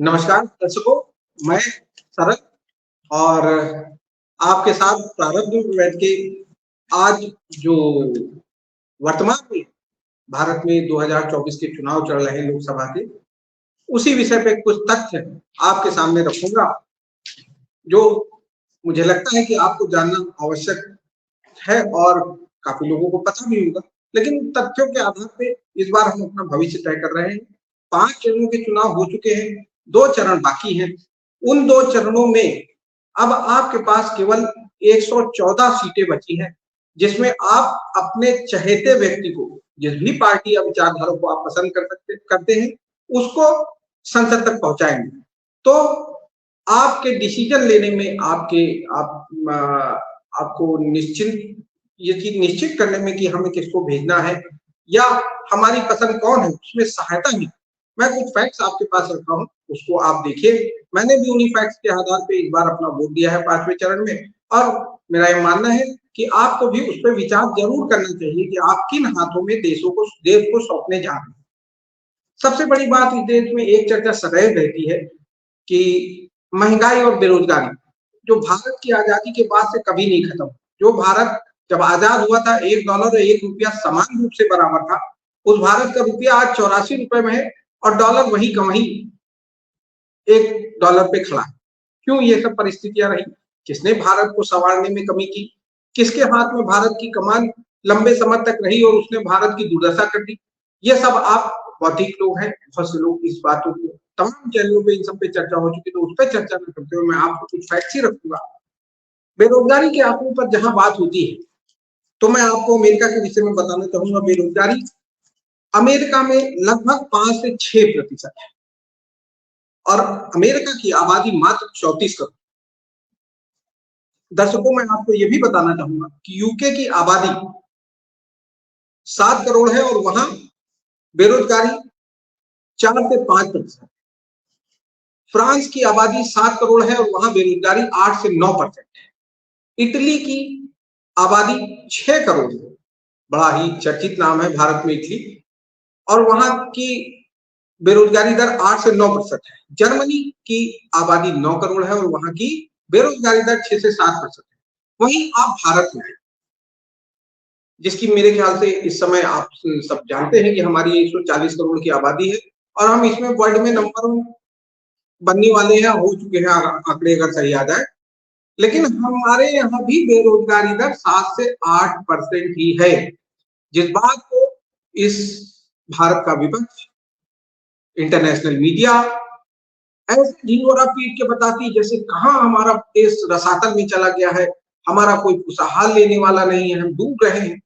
नमस्कार दर्शकों, मैं शरद और आपके साथ प्रारंभ में बैठ के आज जो वर्तमान में भारत में 2024 के चुनाव चल रहे हैं लोकसभा के, उसी विषय पे कुछ तथ्य आपके सामने रखूंगा, जो मुझे लगता है कि आपको जानना आवश्यक है और काफी लोगों को पता भी होगा। लेकिन तथ्यों के आधार पे इस बार हम अपना भविष्य तय कर रहे हैं। 5 चरणों के चुनाव हो चुके हैं, 2 चरण बाकी हैं। उन 2 चरणों में अब आपके पास केवल 114 सीटें बची हैं, जिसमें आप अपने चहेते व्यक्ति को, जिस भी पार्टी या विचारधारा को आप पसंद करते हैं, उसको संसद तक पहुंचाएंगे। तो आपके डिसीजन लेने में आपको ये चीज निश्चित करने में कि हमें किसको भेजना है या हमारी पसंद कौन है, उसमें सहायता है। मैं कुछ फैक्ट्स आपके पास रखा हूं, उसको आप देखिए। मैंने भी उन्हीं फैक्ट्स के आधार पे इस बार अपना वोट दिया है 5वें चरण में, और मेरा ये मानना है कि आपको भी उस पर विचार जरूर करना चाहिए कि आप किन हाथों में देश को सौंपने जा रहे हैं। सबसे बड़ी बात, इस देश में एक चर्चा सदैव रहती है कि महंगाई और बेरोजगारी, जो भारत की आजादी के बाद से कभी नहीं खत्म। जो भारत जब आजाद हुआ था, $1 और ₹1 समान रूप से बराबर था, उस भारत का रुपया आज 84 रुपए में है और डॉलर वही का वही $1 पे खड़ा है। क्यों ये सब परिस्थितियां रही? किसने भारत को संवारने में कमी की? किसके हाथ में भारत की कमान लंबे समय तक रही और उसने भारत की दुर्दशा कर दी? ये सब आप बौद्धिक लोग हैं, बहुत से लोग इस बातों को तमाम चैनलों पे इन सब पे चर्चा हो चुकी, तो उस पर चर्चा न करते हुए मैं आपको कुछ फैक्ट्स ही रखूंगा। बेरोजगारी के आंकड़ों पर जहां बात होती है, तो मैं आपको अमेरिका के विषय में बताना चाहूंगा। बेरोजगारी अमेरिका में लगभग 5 से 6% है और अमेरिका की आबादी मात्र 34 करोड़। दर्शकों, मैं आपको यह भी बताना चाहूंगा कि यूके की आबादी 7 करोड़ है और वहां बेरोजगारी 4 से 5%। फ्रांस की आबादी 7 करोड़ है और वहां बेरोजगारी 8 से 9% है। इटली की आबादी 6 करोड़ है, बड़ा ही चर्चित नाम है भारत में इटली, और वहां की बेरोजगारी दर 8 से 9% है। जर्मनी की आबादी 9 करोड़ है और वहां की बेरोजगारी दर 6 से 7% है। वहीं आप भारत में हैं, जिसकी मेरे ख्याल से इस समय आप सब जानते हैं कि हमारी 140 करोड़ की आबादी है और हम इसमें वर्ल्ड में नंबर 1 बनने वाले हैं, हो चुके हैं आंकड़े अगर सही आ जाए। लेकिन हमारे यहाँ भी बेरोजगारी दर 7 से 8% ही है, जिस बात को इस भारत का विपक्ष, इंटरनेशनल मीडिया ऐसे ढिंढोरा पीट के बताती जैसे कहाँ हमारा देश रसातल में चला गया है, हमारा कोई खुशहाल लेने वाला नहीं है, हम डूब रहे हैं।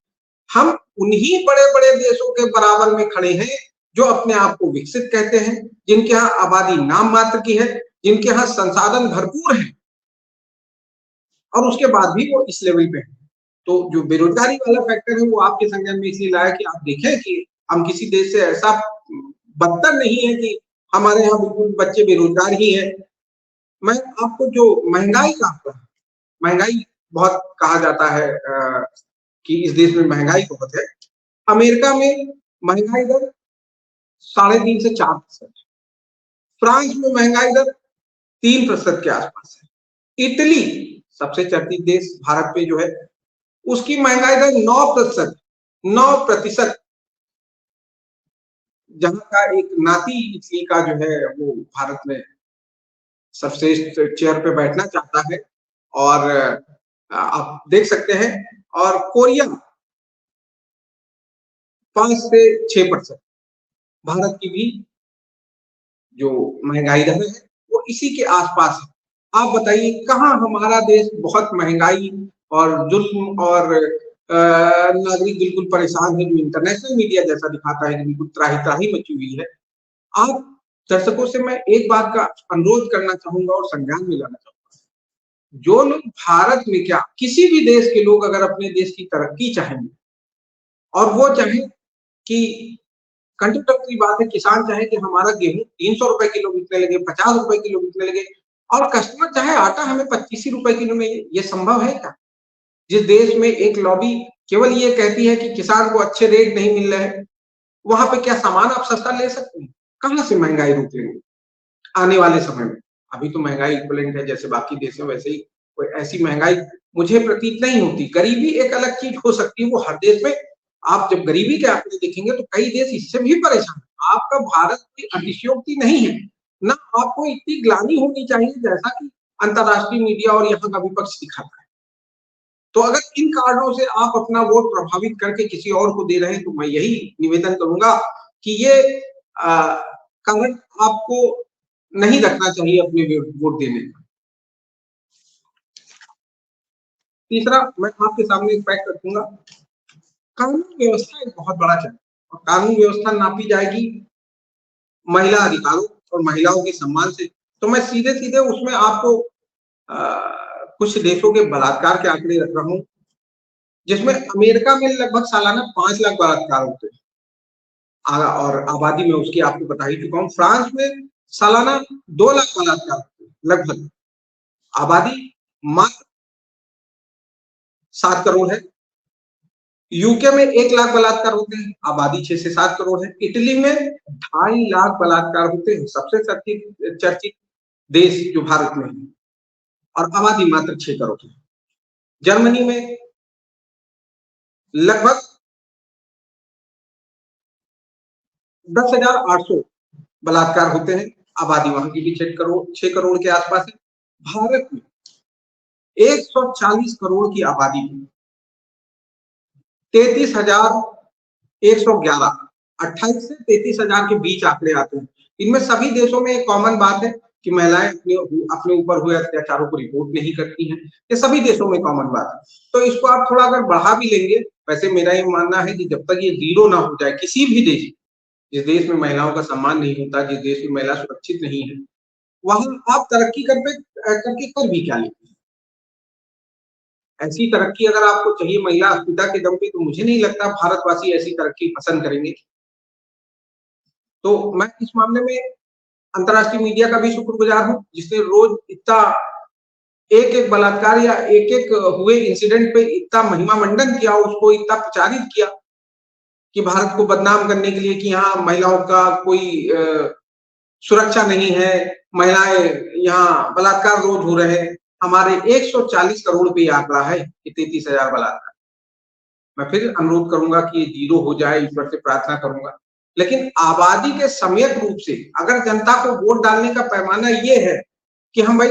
हम उन्हीं बड़े बड़े देशों के बराबर में खड़े हैं जो अपने आप को विकसित कहते हैं, जिनके यहाँ आबादी नाम मात्र की है, जिनके यहाँ संसाधन भरपूर है, और उसके बाद भी वो इस लेवल पे है। तो जो बेरोजगारी वाला फैक्टर है वो आपके संज्ञान में इसलिए लाया कि आप देखें कि हम किसी देश से ऐसा बदतर नहीं है कि हमारे यहाँ बिल्कुल बच्चे बेरोजगार ही है। मैं आपको जो महंगाई का, महंगाई बहुत कहा जाता है कि इस देश में महंगाई बहुत है। अमेरिका में महंगाई दर 3.5 से 4%, फ्रांस में महंगाई दर 3% के आसपास है। इटली सबसे चर्चित देश भारत पे जो है, उसकी महंगाई दर 9%, जहां का एक नाती इटली का जो है वो भारत में सर्वश्रेष्ठ चेयर पे बैठना चाहता है, और आप देख सकते हैं। और कोरिया 5 से 6%। भारत की भी जो महंगाई दर है वो इसी के आसपास है। आप बताइए कहाँ हमारा देश बहुत महंगाई और जुल्म और नागरिक बिल्कुल परेशान है, जो इंटरनेशनल मीडिया जैसा दिखाता है कि बिल्कुल त्राही त्राही मची हुई है। आप दर्शकों से मैं एक बात का अनुरोध करना चाहूंगा और संज्ञान में लाना चाहूंगा, जो लोग भारत में क्या किसी भी देश के लोग अगर अपने देश की तरक्की चाहेंगे और वो चाहे कि कंट्रोवर्सी बात है, किसान चाहे कि हमारा गेहूं 300 रुपए किलो बिकने लगे, 50 रुपए किलो बिकने लगे, और कस्टमर चाहे आटा हमें 25 रुपए किलो में, ये संभव है क्या? जिस देश में एक लॉबी केवल ये कहती है कि किसान को अच्छे रेट नहीं मिल रहे हैं, वहां पे क्या सामान आप सस्ता ले सकते हैं? कहां से महंगाई रोकेंगे? आने वाले समय में। अभी तो महंगाई इक्विवेलेंट है जैसे बाकी देशों वैसे ही कोई ऐसी महंगाई मुझे प्रतीत नहीं होती। गरीबी एक अलग चीज हो सकती है, वो हर देश में आप जब गरीबी के आंकड़े देखेंगे तो कई देश इससे भी परेशान है। आपका भारत की अतिशयोक्ति नहीं है, ना आपको इतनी ग्लानि होनी चाहिए जैसा कि अंतर्राष्ट्रीय मीडिया और यहाँ का विपक्ष दिखाता है। तो अगर इन कारणों से आप अपना वोट प्रभावित करके किसी और को दे रहे हैं तो मैं यही निवेदन करूंगा कि ये कारण आपको नहीं रखना चाहिए अपने वोट देने का। तीसरा मैं आपके सामने एक फैक्ट रखूंगा, कानून व्यवस्था एक बहुत बड़ा चैलेंज और कानून व्यवस्था नापी जाएगी महिला अधिकारों और महिलाओं के सम्मान से। तो मैं सीधे सीधे उसमें आपको कुछ देशों के बलात्कार के आंकड़े रख रहा हूं, जिसमें अमेरिका में लगभग सालाना 5 लाख बलात्कार होते हैं और आबादी में उसकी आपको बता ही चुका हूं। फ्रांस में सालाना 2 लाख बलात्कार होते हैं, लगभग आबादी मात्र 7 करोड़ है। यूके में 1 लाख बलात्कार होते हैं, आबादी 6 से 7 करोड़ है। इटली में 2.5 लाख बलात्कार होते हैं, सबसे चर्चित देश जो भारत में है, और आबादी मात्र 6 करोड़ है। जर्मनी में लगभग 10,800 बलात्कार होते हैं, आबादी वहां की भी 6 करोड़ के आसपास है। भारत में 140 करोड़ की आबादी है, 33,111, 28 से 33,000 के बीच आंकड़े आते हैं। इनमें सभी देशों में एक कॉमन बात है कि महिलाएं अपने ऊपर हुए अत्याचारों को रिपोर्ट नहीं करती हैं। ये सभी देशों में कॉमन बात है। तो इसको आप थोड़ा अगर बढ़ा भी लेंगे, वैसे मेरा ये मानना है कि जब तक ये 0 ना हो जाए किसी भी देश, जिस देश में महिलाओं का सम्मान नहीं होता, जिस देश में महिला सुरक्षित नहीं है, वहां आप तरक्की करके कर भी क्या लेंगे? ऐसी तरक्की अगर आपको चाहिए महिला अस्मिता के दम पे, तो मुझे नहीं लगता भारतवासी ऐसी तरक्की पसंद करेंगे। तो मैं इस मामले में अंतर्राष्ट्रीय मीडिया का भी शुक्रगुजार हूं, जिसने रोज इतना एक-एक बलात्कार या एक-एक हुए इंसिडेंट पे इतना महिमा मंडन किया, उसको इतना प्रचारित किया कि भारत को बदनाम करने के लिए कि यहाँ महिलाओं का कोई सुरक्षा नहीं है, महिलाएं यहाँ बलात्कार रोज हो रहे हैं। हमारे 140 करोड़ पे आंकड़ा है कि 33,000 बलात्कार। मैं फिर अनुरोध करूंगा कि ये 0 हो जाए, ईश्वर से प्रार्थना करूंगा। लेकिन आबादी के सम्यक रूप से अगर जनता को वोट डालने का पैमाना ये है कि हम भाई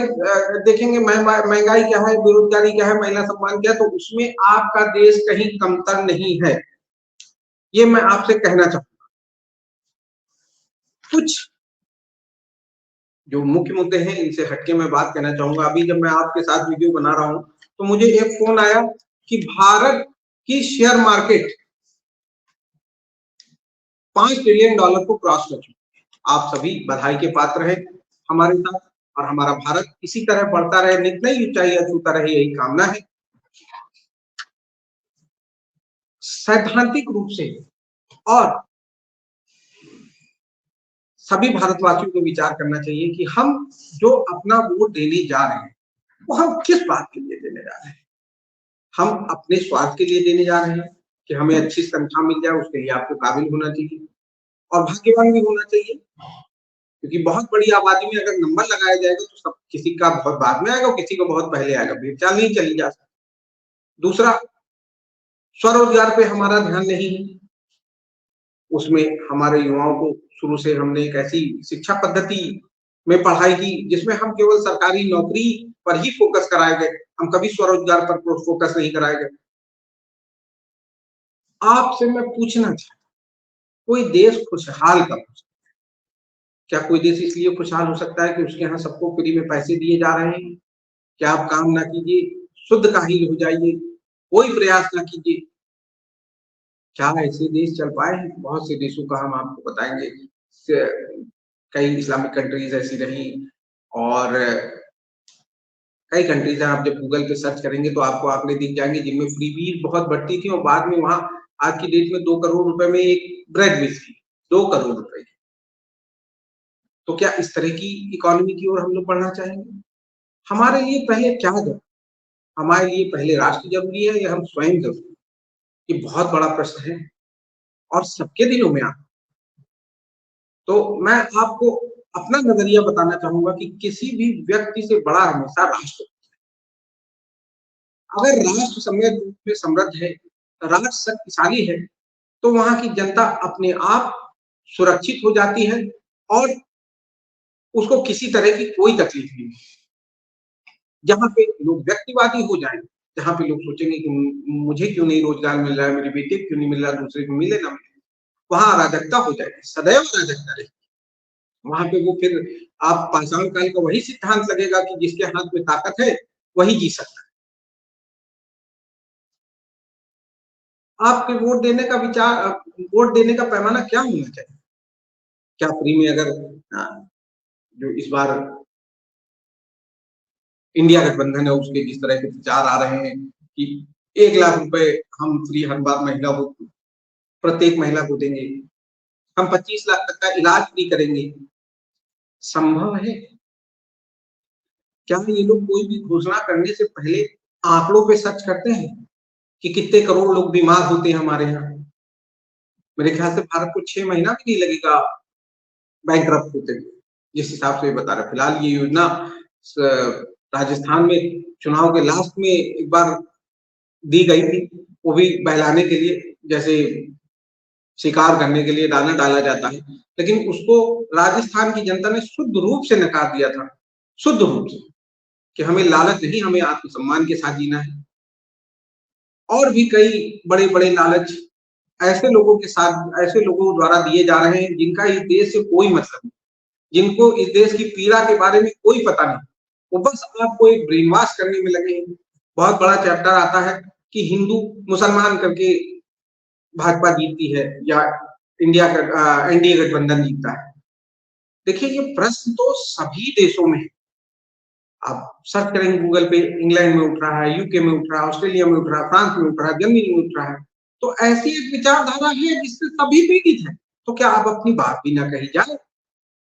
देखेंगे महंगाई क्या है, बेरोजगारी क्या है, महिला सम्मान क्या है, तो उसमें आपका देश कहीं कमतर नहीं है। ये मैं आपसे कहना चाहूंगा। कुछ जो मुख्य मुद्दे हैं इनसे हटके मैं बात कहना चाहूंगा। अभी जब मैं आपके साथ वीडियो बना रहा हूं तो मुझे एक फोन आया कि भारत की शेयर मार्केट $5 ट्रिलियन को क्रॉस कर चुकी है। आप सभी बधाई के पात्र हैं हमारे साथ, और हमारा भारत इसी तरह बढ़ता रहे, नित नई ऊंचाइयां छूता रहे, यही कामना है। सैद्धांतिक रूप से और सभी भारतवासियों को विचार करना चाहिए कि हम जो अपना वोट देने जा रहे हैं वो हम किस बात के लिए देने जा रहे हैं। हम अपने स्वार्थ के लिए देने जा रहे हैं कि हमें अच्छी तनख्वाह मिल जाए, उसके लिए आपको काबिल होना चाहिए और भाग्यवान भी होना चाहिए, क्योंकि बहुत बड़ी आबादी में अगर नंबर लगाया जाएगा तो सब किसी का बहुत बाद में आएगा और किसी को बहुत पहले आएगा, भेड़चाल नहीं चली जा सकती। दूसरा, स्वरोजगार पे हमारा ध्यान नहीं है। उसमें हमारे युवाओं को शुरू से हमने एक ऐसी शिक्षा पद्धति में पढ़ाई की जिसमें हम केवल सरकारी नौकरी पर ही फोकस कराए गए, हम कभी स्वरोजगार पर फोकस नहीं कराए गए। आपसे मैं पूछना चाहता हूं, कोई देश खुशहाल कब हो सकता है? क्या कोई देश इसलिए खुशहाल हो सकता है कि उसके यहाँ सबको फ्री में पैसे दिए जा रहे हैं? क्या आप काम ना कीजिए, शुद्ध काहिल हो जाइए, कोई प्रयास ना कीजिए? क्या ऐसे देश चल पाए हैं? बहुत से देशों का हम आपको बताएंगे। कई इस्लामिक कंट्रीज ऐसी रही और कई कंट्रीज हैं, आप जब गूगल पे सर्च करेंगे तो आपको आंकड़े दिख जाएंगे जिनमें फ्री भी बहुत बढ़ती थी और बाद में वहां आज की डेट में 2 करोड़ रुपए में एक ब्रेड मिलती है, 2 करोड़ रुपए की। तो क्या इस तरह की इकोनॉमी की ओर हम लोग बढ़ना चाहेंगे? हमारे लिए पहले क्या जरूरी? हमारे लिए पहले राष्ट्र जरूरी है या हम स्वयं जरूरी? ये बहुत बड़ा प्रश्न है और सबके दिलों में आता। तो मैं आपको अपना नजरिया बताना चाहूंगा कि किसी भी व्यक्ति से बड़ा हमेशा राष्ट्र। अगर राष्ट्र समृद्ध रूप में समृद्ध है, राष्ट्र शक्तिशाली है, तो वहां की जनता अपने आप सुरक्षित हो जाती है और उसको किसी तरह की कोई तकलीफ नहीं। जहां पे लोग व्यक्तिवादी हो जाएंगे, जहां पे लोग सोचेंगे कि मुझे क्यों नहीं रोजगार मिल रहा है, मेरे बेटे क्यों नहीं मिल रहा, दूसरे को मिले ना मिले, वहां अराजकता हो जाएगी, सदैव अराजकता रहेगी। वहां पे वो फिर आप पाषाण काल का वही सिद्धांत लगेगा कि जिसके हाथ में ताकत है वही जी सकता है। आपके वोट देने का विचार, वोट देने का पैमाना क्या होना चाहिए? क्या फ्री में, अगर जो इस बार इंडिया गठबंधन है उसके जिस तरह के विचार आ रहे हैं कि 1 लाख रुपए हम फ्री हर बार महिला को, प्रत्येक महिला को देंगे, हम 25 लाख तक का इलाज फ्री करेंगे, संभव है? क्या ये लोग कोई भी घोषणा करने से पहले आंकड़ों पे सर्च करते हैं कि कितने करोड़ लोग बीमार होते हैं हमारे यहाँ? मेरे ख्याल से भारत को 6 महीना भी नहीं लगेगा बैंकरप्ट होते हुए, जिस हिसाब से बता रहे। फिलहाल ये योजना राजस्थान में चुनाव के लास्ट में एक बार दी गई थी, वो भी बहलाने के लिए, जैसे शिकार करने के लिए दाना डाला जाता है, लेकिन उसको राजस्थान की जनता ने शुद्ध रूप से नकार दिया था, शुद्ध रूप से, कि हमें लालच नहीं, हमें आत्मसम्मान के साथ जीना है। और भी कई बड़े बड़े लालच ऐसे लोगों के साथ, ऐसे लोगों द्वारा दिए जा रहे हैं जिनका इस देश से कोई मतलब नहीं, जिनको इस देश की पीड़ा के बारे में कोई पता नहीं, वो बस आपको एक ब्रेन वॉश करने में लगे हैं। बहुत बड़ा चैप्टर आता है कि हिंदू मुसलमान करके भाजपा जीतती है या इंडिया का एनडीए गठबंधन जीतता है। देखिए, ये प्रश्न तो सभी देशों में है। आप सर्च करेंगे गूगल पे, इंग्लैंड में उठ रहा है, यूके में उठ रहा है, ऑस्ट्रेलिया में उठ रहा है, फ्रांस में उठ रहा है, जर्मनी में उठ रहा है। तो ऐसी एक विचारधारा है जिससे सभी पीड़ित है। तो क्या आप अपनी बात भी ना कही जाए?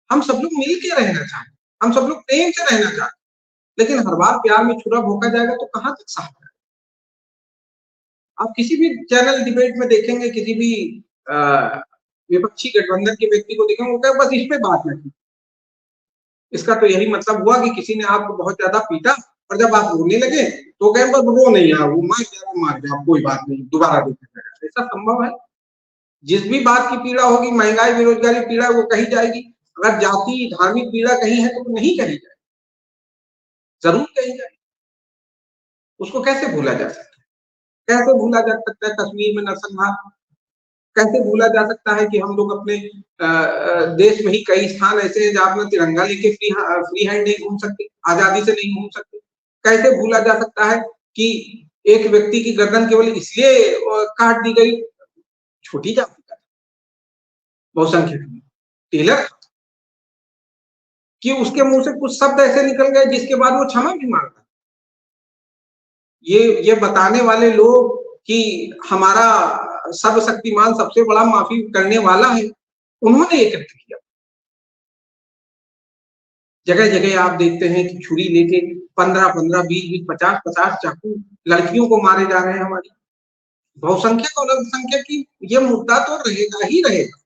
हम सब लोग मिल के रहना चाहते, हम सब लोग प्रेम से रहना चाहते, लेकिन हर बार प्यार में छुरा भोंका जाएगा तो कहां तक साफ है? आप किसी भी चैनल डिबेट में देखेंगे, किसी भी विपक्षी गठबंधन के व्यक्ति को देखेंगे, वो कहे बस इस पे बात नहीं। इसका तो यही मतलब हुआ कि किसी ने आपको बहुत ज्यादा पीटा और जब आप रोने लगे तो कहे बस रो नहीं यार, वो मार दिया, कोई बात नहीं, दोबारा देखेंगे। ऐसा संभव है? जिस भी बात की पीड़ा होगी, महंगाई बेरोजगारी पीड़ा, वो कही जाएगी। अगर जाति धार्मिक पीड़ा कहीं है तो नहीं कही जाए, जरूर कही जाए। उसको कैसे भूला जा सकता है? कैसे भूला जा सकता है कश्मीर में नरसंहार? कैसे भूला जा सकता है कि हम लोग अपने देश में ही कई स्थान ऐसे हैं जहां अपना तिरंगा लेके फ्री हैंड नहीं घूम सकते, आजादी से नहीं घूम सकते? कैसे भूला जा सकता है कि एक व्यक्ति की गर्दन केवल इसलिए काट दी गई, छोटी जाति का बहुसंख्यक टेलर, कि उसके मुंह से कुछ शब्द ऐसे निकल गए जिसके बाद वो क्षमा भी मांगता। ये बताने वाले लोग कि हमारा सर्वशक्तिमान सबसे बड़ा माफी करने वाला है, उन्होंने ये कृत्य किया। जगह जगह आप देखते हैं कि छुरी लेके 15-15, 20-20, 50-50 चाकू लड़कियों को मारे जा रहे हैं हमारी। बहुसंख्यक और अल्पसंख्यक की ये मुद्दा तो रहेगा ही रहेगा।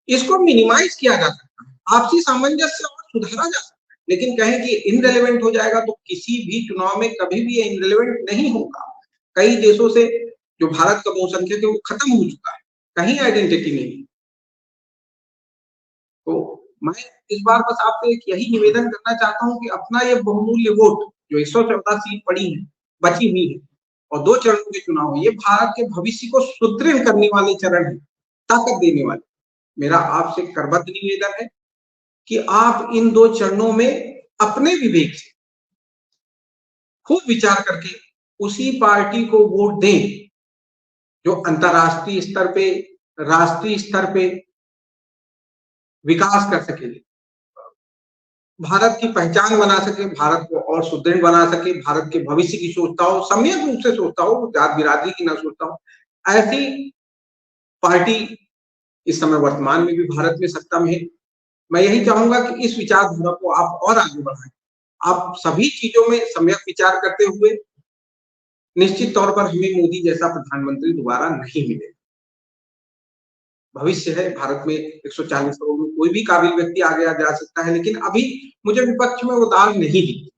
इसको मिनिमाइज किया जा सकता है, आपसी सामंजस्य और सुधारा जा सकता है, लेकिन कहें कि इनरेलेवेंट हो जाएगा तो किसी भी चुनाव में कभी भी ये इनरेलेवेंट नहीं होगा। कई देशों से जो भारत का बहुसंख्यक है वो खत्म हो चुका है, कहीं आइडेंटिटी नहीं। तो मैं इस बार बस आपसे एक यही निवेदन करना चाहता हूं कि अपना ये बहुमूल्य वोट, जो 114 सीट पड़ी है, बची हुई है, और 2 चरणों के चुनाव है, ये भारत के भविष्य को सुदृढ़ करने वाले चरण है, ताकत देने वाले। मेरा आपसे करबद्ध निवेदन है कि आप इन 2 चरणों में अपने विवेक से खूब विचार करके उसी पार्टी को वोट दें जो अंतरराष्ट्रीय स्तर पे, राष्ट्रीय स्तर पे विकास कर सके, भारत की पहचान बना सके, भारत को और सुदृढ़ बना सके, भारत के भविष्य की सोचता हो, सम्यक रूप से सोचता हो, जात बिरादरी की ना सोचता हो। ऐसी पार्टी इस समय वर्तमान में भी भारत में सत्ता में है। मैं यही चाहूंगा कि इस विचारधारा को आप और आगे बढ़ाएं। आप सभी चीजों में सम्यक विचार करते हुए निश्चित तौर पर हमें मोदी जैसा प्रधानमंत्री दोबारा नहीं मिलेगा। भविष्य है भारत में 140 करोड़ में कोई कोई भी काबिल व्यक्ति आगे आ जा सकता है, लेकिन अभी मुझे विपक्ष में वो दाग नहीं दिखती।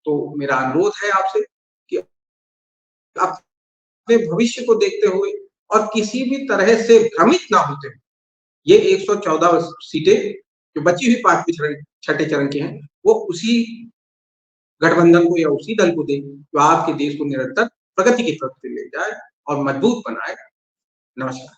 तो मेरा अनुरोध है आपसे कि अपने भविष्य को देखते हुए और किसी भी तरह से भ्रमित ना होते हुए ये 114 सीटें जो बची हुई 5वें चरण, छठे चरण की हैं, वो उसी गठबंधन को या उसी दल को दें जो आपके देश को निरंतर प्रगति की तरफ से ले जाए और मजबूत बनाए। नमस्कार।